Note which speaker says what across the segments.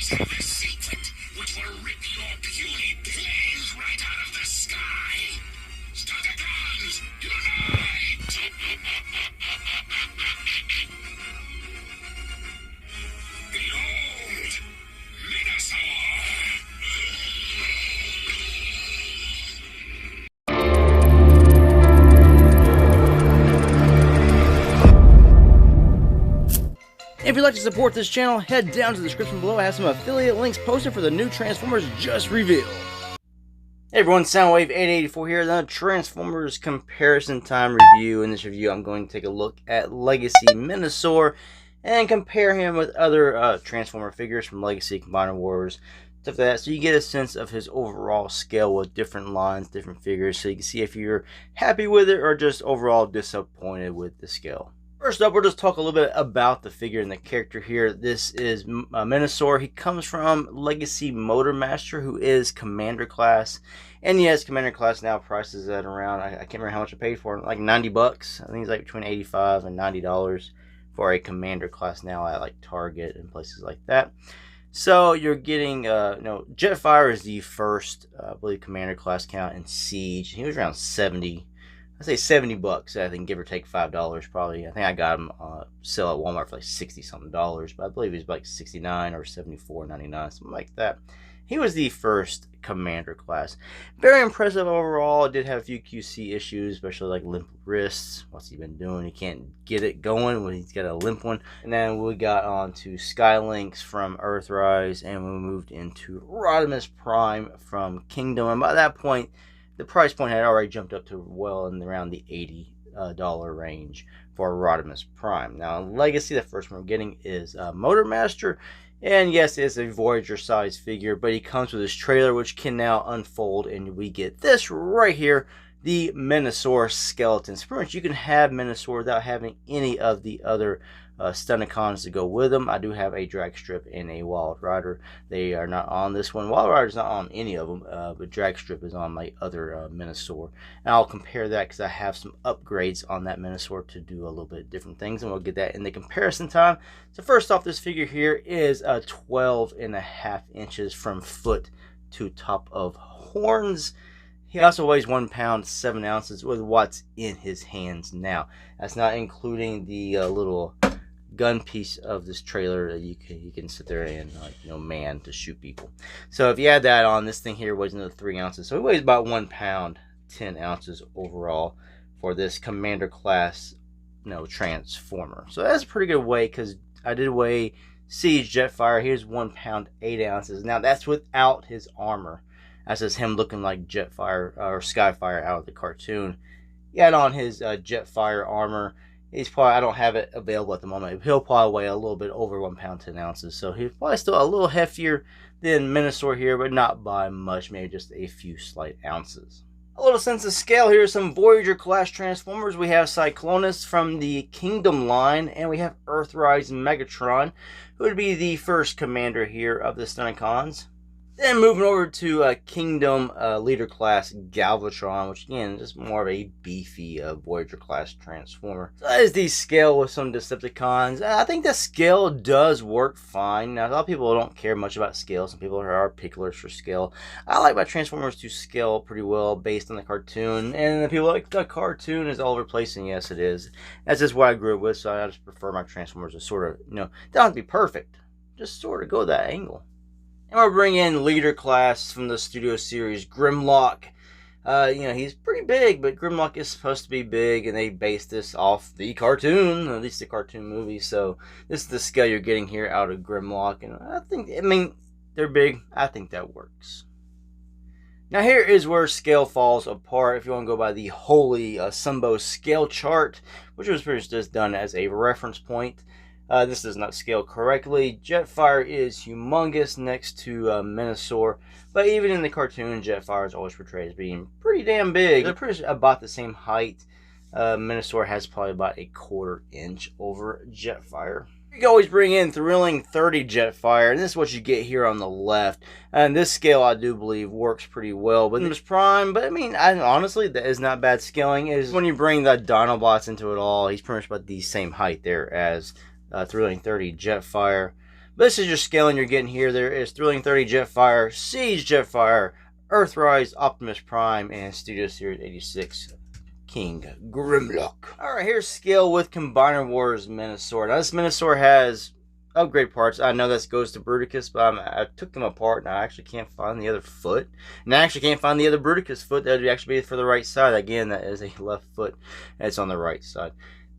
Speaker 1: have a secret which will rip your puny planes right out of the sky. Start the guns! Unite! Behold! MENASOR!
Speaker 2: If you'd like to support this channel, head down to the description below. I have some affiliate links posted for the new Transformers just revealed. Hey everyone, Soundwave884 here, the Transformers comparison time review. In this review, I'm going to take a look at Legacy MENASOR and compare him with other Transformer figures from Legacy, Combiner Wars, stuff like that, so you get a sense of his overall scale with different lines, different figures, so you can see if you're happy with it or just overall disappointed with the scale. First up, we'll just talk a little bit about the figure and the character here. This is MENASOR. He comes from Legacy Motormaster, who is Commander class. And yes, Commander class now prices at around, I can't remember how much I paid for him, like 90 bucks. I think it's like between $85 and $90 for a Commander class now at like Target and places like that. So you're getting, Jetfire is the first, I believe, Commander class count in Siege. He was around 70. I say 70 bucks, I think, give or take $5 probably. I think I got him sell at Walmart for like 60 something dollars, but I believe he was like 69 or 74.99, something like that. He was the first Commander class. Very impressive overall. Did have a few QC issues, especially like limp wrists. What's he been doing? He can't get it going when he's got a limp one. And then we got on to Skylinks from Earthrise, and we moved into Rodimus Prime from Kingdom. And by that point, the price point had already jumped up to well in around the $80 range for Rodimus Prime. Now, in Legacy, the first one we're getting is Motormaster. And yes, it's a Voyager size figure, but he comes with his trailer, which can now unfold, and we get this right here, the MENASOR skeleton. So pretty much you can have MENASOR without having any of the other Stunticons to go with them. I do have a drag strip and a Wild Rider. They are not on this one. Wild Rider's not on any of them, but drag strip is on my other MENASOR. And I'll compare that because I have some upgrades on that MENASOR to do a little bit different things, and we'll get that in the comparison time. So first off, this figure here is 12.5 inches from foot to top of horns. He also weighs 1 pound 7 ounces with what's in his hands now. That's not including the little gun piece of this trailer that you can sit there and man to shoot people. So if you add that on, this thing here weighs another 3 ounces. So it weighs about 1 pound 10 ounces overall for this Commander class Transformer. So that's a pretty good weight, because I did weigh Siege Jetfire. Here's 1 pound 8 ounces. Now that's without his armor. That's just him looking like Jetfire or Skyfire out of the cartoon. He had on his Jetfire armor. He's probably, I don't have it available at the moment. He'll probably weigh a little bit over 1 pound 10 ounces. So he's probably still a little heftier than MENASOR here, but not by much, maybe just a few slight ounces. A little sense of scale here, some Voyager class Transformers. We have Cyclonus from the Kingdom line, and we have Earthrise Megatron, who would be the first commander here of the Stunticons. Then moving over to Kingdom Leader class Galvatron, which again is just more of a beefy Voyager class Transformer. So that is the scale with some Decepticons. I think the scale does work fine. Now, a lot of people don't care much about scale. Some people are picklers for scale. I like my Transformers to scale pretty well based on the cartoon. And the people like the cartoon is all over the place, and yes, it is. That's just what I grew up with, so I just prefer my Transformers to sort of, they don't have to be perfect. Just sort of go that angle. And we'll bring in Leader class from the Studio Series, Grimlock. He's pretty big, but Grimlock is supposed to be big, and they based this off the cartoon, at least the cartoon movie. So this is the scale you're getting here out of Grimlock, and they're big. I think that works. Now here is where scale falls apart. If you want to go by the Holy Sumbo scale chart, which was pretty much just done as a reference point. This does not scale correctly. Jetfire is humongous next to MENASOR, but even in the cartoon, Jetfire is always portrayed as being pretty damn big. They're pretty much about the same height. MENASOR has probably about a 1/4 inch over Jetfire. You can always bring in Thrilling 30 Jetfire, and this is what you get here on the left. And this scale, I do believe, works pretty well. But this Prime, but honestly, that is not bad scaling. Is when you bring the Dinobots into it all, he's pretty much about the same height there as Thrilling 30 Jetfire. This is your scaling you're getting here. There is Thrilling 30 Jetfire, Siege Jetfire, Earthrise Optimus Prime, and Studio Series 86 King Grimlock. Alright, here's scale with Combiner Wars MENASOR. Now this MENASOR has upgrade parts. I know this goes to Bruticus, but I took them apart and I actually can't find the other foot. And I actually can't find the other Bruticus foot. That would actually be for the right side. Again, that is a left foot and it's on the right side.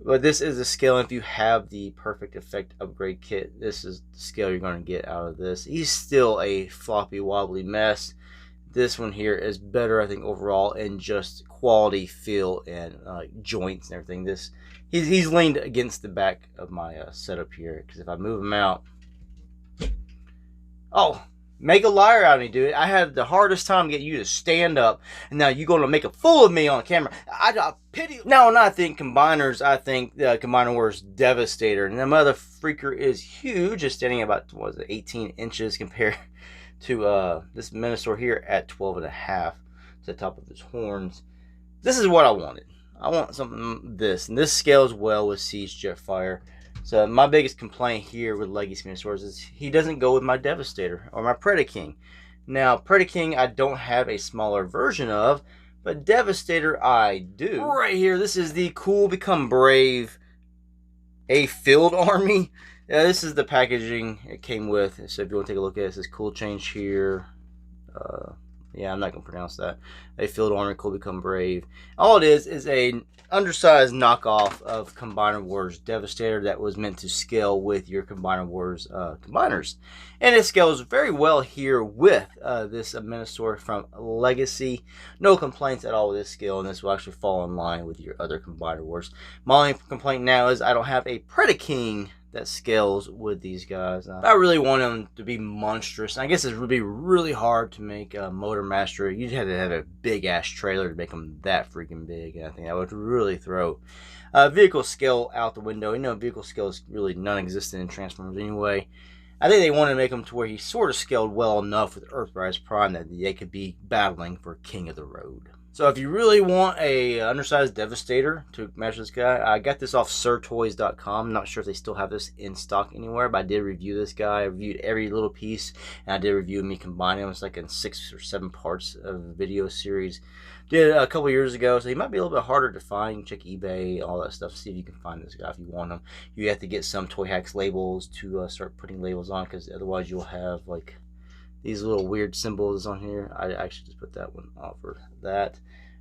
Speaker 2: But this is the scale. If you have the Perfect Effect upgrade kit, this is the scale you're going to get out of this. He's still a floppy, wobbly mess. This one here is better, I think, overall in just quality, feel, and joints and everything. He's leaned against the back of my setup here, because if I move him out, oh, make a liar out of me, dude. I had the hardest time getting you to stand up, and now you're going to make a fool of me on camera. I pity. Now, when I think combiners, I think Combiner Wars Devastator, and the mother freaker is huge. It's standing about, what is it, 18 inches compared to this MENASOR here at 12.5 to the top of his horns. This is what I wanted. I want something this, and this scales well with Siege Jetfire. So my biggest complaint here with Legacy MENASORs is he doesn't go with my Devastator or my Predaking. Now Predaking I don't have a smaller version of, but Devastator I do. Right here, this is the Cool Become Brave, a Field Army. This is the packaging it came with. So if you want to take a look at it, it says cool change here. Yeah, I'm not going to pronounce that. A Field Army, Cool Become Brave. All it is a undersized knockoff of Combiner Wars Devastator that was meant to scale with your Combiner Wars combiners. And it scales very well here with this MENASOR from Legacy. No complaints at all with this scale, and this will actually fall in line with your other Combiner Wars. My only complaint now is I don't have a Predaking that scales with these guys. I really want them to be monstrous. I guess it would be really hard to make a Motor Master. You'd have to have a big ass trailer to make them that freaking big, and I think that would really throw vehicle scale out the window. You know, vehicle scale is really non-existent in Transformers anyway. I think they wanted to make him to where he sort of scaled well enough with Earthrise Prime that they could be battling for King of the Road. So if you really want a undersized Devastator to match this guy, I got this off SIRTOYS.com. I'm not sure if they still have this in stock anywhere, but I did review this guy. I reviewed every little piece, and I did review me combining them. It's like in 6 or 7 parts of a video series. Did it a couple years ago, so he might be a little bit harder to find. You can check eBay, all that stuff, see if you can find this guy if you want him. You have to get some Toy Hacks labels to start putting labels on, because otherwise you'll have like these little weird symbols on here. I actually just put that one off for that.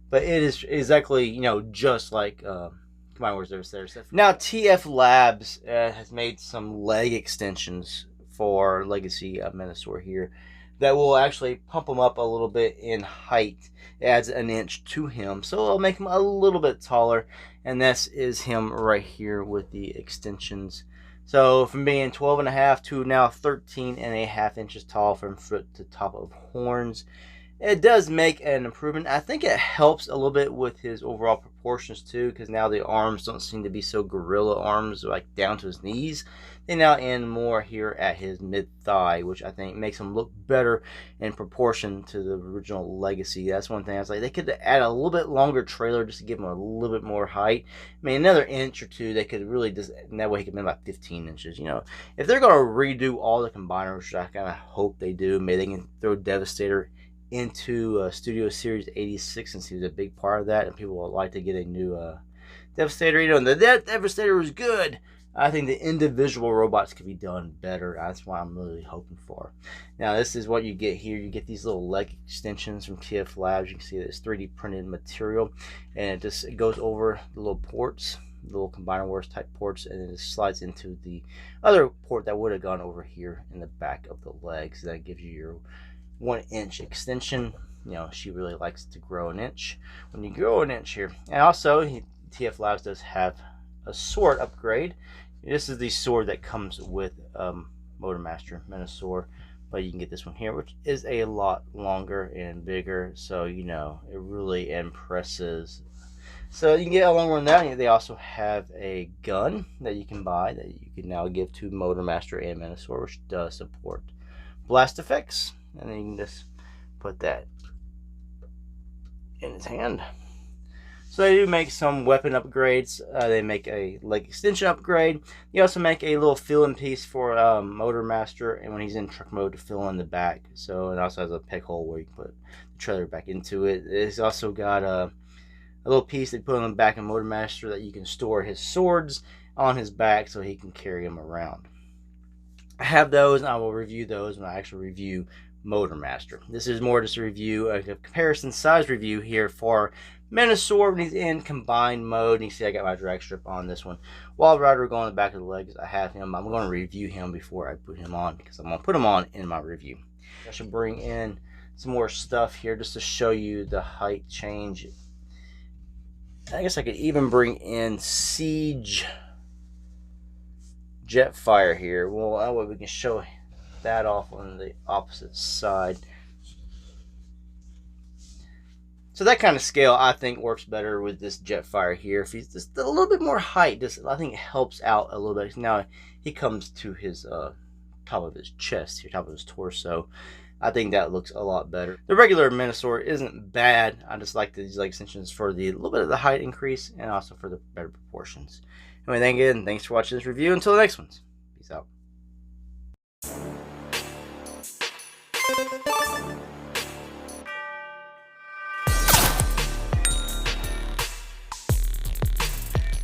Speaker 2: But it is exactly, you know, just like Combiner Wars Devastator. Now TF Labs has made some leg extensions for Legacy MENASOR here that will actually pump him up a little bit in height. It adds an inch to him, so it'll make him a little bit taller. And this is him right here with the extensions. So from being 12.5 to now 13.5 inches tall from foot to top of horns. It does make an improvement. I think it helps a little bit with his overall proportions too, because now the arms don't seem to be so gorilla arms, like down to his knees. They now end more here at his mid-thigh, which I think makes him look better in proportion to the original Legacy. That's one thing I was like, they could add a little bit longer trailer just to give him a little bit more height. I mean, another inch or two, they could really just, and that way he could be about 15 inches. You know, if they're going to redo all the combiners, which I kind of hope they do, maybe they can throw Devastator into Studio Series 86, since he was a big part of that, and people would like to get a new Devastator. You know, and the Devastator was good. I think the individual robots could be done better. That's what I'm really hoping for. Now, this is what you get here. You get these little leg extensions from TF Labs. You can see that it's 3D printed material, and it goes over the little ports, the little Combiner Wars type ports, and it slides into the other port that would have gone over here in the back of the legs. That gives you your 1-inch extension. You know, she really likes to grow an inch when you grow an inch here. And also, TF Labs does have a sword upgrade. This is the sword that comes with Motor Master MENASOR, but you can get this one here, which is a lot longer and bigger, so you know, it really impresses. So you can get a longer one than that. They also have a gun that you can buy that you can now give to Motor Master and MENASOR, which does support blast effects. And then you can just put that in his hand. So they do make some weapon upgrades. They make a leg extension upgrade. They also make a little fill-in piece for Motor Master, and when he's in truck mode, to fill in the back. So it also has a peg hole where you can put the trailer back into it. It's also got a little piece they put on the back of Motor Master that you can store his swords on his back so he can carry them around. I have those, and I will review those when I actually review Motor Master. This is more just a review, a comparison size review here for MENASOR when he's in combined mode. And you see I got my drag strip on this one. Wild Rider going on the back of the legs. I have him. I'm going to review him before I put him on, because I'm going to put him on in my review. I should bring in some more stuff here just to show you the height change. I guess I could even bring in Siege Jetfire here. Well, that way we can show that off on the opposite side. So that kind of scale I think works better with this Jetfire here. If he's just a little bit more height, I think it helps out a little bit. Now he comes to his top of his chest here, top of his torso. I think that looks a lot better. The regular MENASOR isn't bad. I just like these leg extensions for the little bit of the height increase and also for the better proportions. Anyway, again, thanks for watching this review. Until the next ones, peace out.